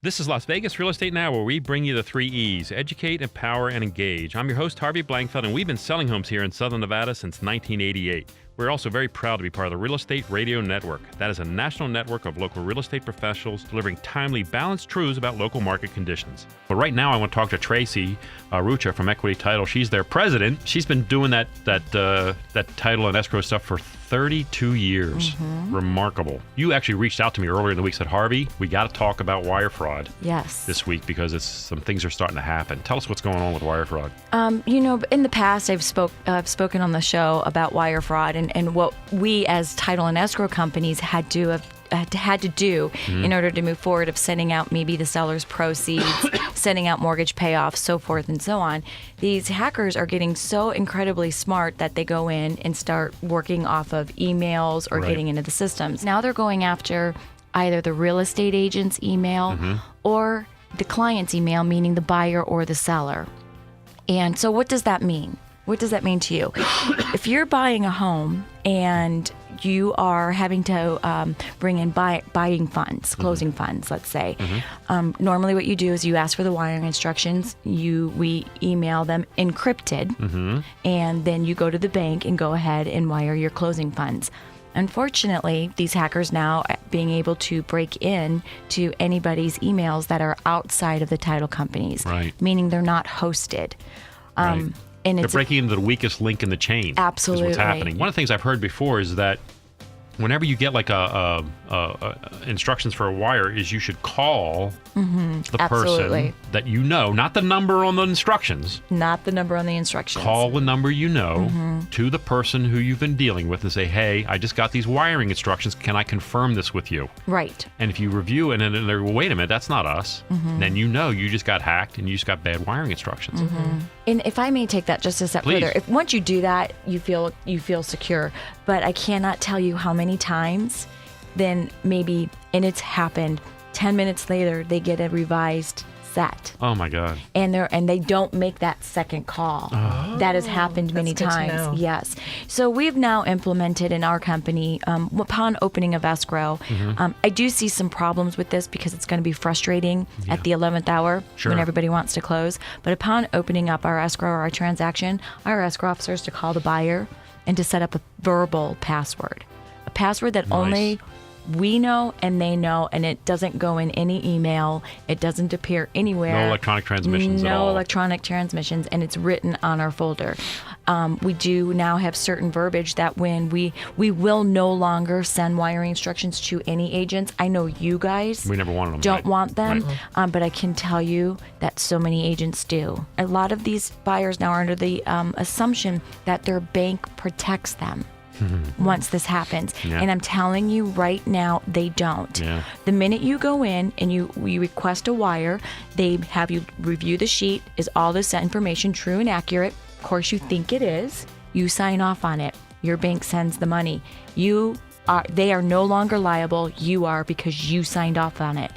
This is Las Vegas Real Estate Now, where we bring you the 3 E's: educate, empower, and engage. I'm your host, Harvey Blankfeld, and we've been selling homes here in Southern Nevada since 1988. We're also very proud to be part of the Real Estate Radio Network. That is a national network of local real estate professionals delivering timely, balanced truths about local market conditions. But right now, I want to talk to Tracy Ruccia from Equity Title. She's their president. She's been doing that title and escrow stuff for 32 years. Remarkable. You actually reached out to me earlier in the week, said, Harvey, we got to talk about wire fraud this week because some things are starting to happen. Tell us what's going on with wire fraud. In the past, I've spoken on the show about wire fraud and what we as title and escrow companies had to do in order to move forward of sending out maybe the seller's proceeds, sending out mortgage payoffs, so forth and so on. These hackers are getting so incredibly smart that they go in and start working off of emails or getting into the systems. Now they're going after either the real estate agent's email or the client's email, meaning the buyer or the seller. And so what does that mean? What does that mean to you? If you're buying a home and you are having to bring in buying funds, closing funds, let's say. Normally what you do is you ask for the wiring instructions, we email them encrypted, and then you go to the bank and go ahead and wire your closing funds. Unfortunately, these hackers now being able to break in to anybody's emails that are outside of the title companies, meaning they're not hosted. And they're breaking into the weakest link in the chain. Absolutely. Is what's happening. One of the things I've heard before is that whenever you get like instructions for a wire, is you should call the person that you know, not the number on the instructions. Not the number on the instructions. Call the number you know to the person who you've been dealing with and say, hey, I just got these wiring instructions. Can I confirm this with you? Right. And if you review it and then they're, well, wait a minute, that's not us. Then you know you just got hacked and you just got bad wiring instructions. And if I may take that just a step further, if once you do that, you feel secure. But I cannot tell you how many times then maybe, and it's happened, 10 minutes later, they get a revised set. Oh my God. And they don't make that second call. That has happened many times. Yes. So we've now implemented in our company, upon opening of escrow, I do see some problems with this because it's going to be frustrating at the 11th hour when everybody wants to close. But upon opening up our escrow or our transaction, our escrow officers to call the buyer and to set up a verbal password. A password that only we know and they know, and it doesn't go in any email. It doesn't appear anywhere. No electronic transmissions at all. No electronic transmissions, and it's written on our folder. We do now have certain verbiage that when we will no longer send wiring instructions to any agents. I know you guys we never wanted them, don't want them, but I can tell you that so many agents do. A lot of these buyers now are under the assumption that their bank protects them. Once this happens. And I'm telling you right now, they don't. The minute you go in and you request a wire, they have you review the sheet. Is all this information true and accurate? Of course you think it is. You sign off on it. Your bank sends the money. They are no longer liable. You are, because you signed off on it.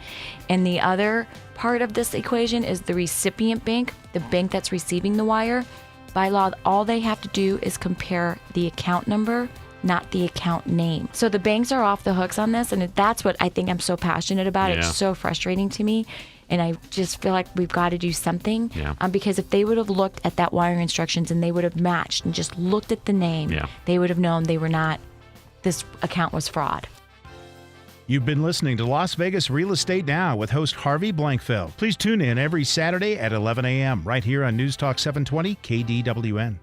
And the other part of this equation is the recipient bank, the bank that's receiving the wire. By law, all they have to do is compare the account number, not the account name. So the banks are off the hooks on this, and that's what I think I'm so passionate about. It's so frustrating to me, and I just feel like we've got to do something. Because if they would have looked at that wiring instructions and they would have matched and just looked at the name, they would have known this account was fraud. You've been listening to Las Vegas Real Estate Now with host Harvey Blankfeld. Please tune in every Saturday at 11 a.m. right here on News Talk 720 KDWN.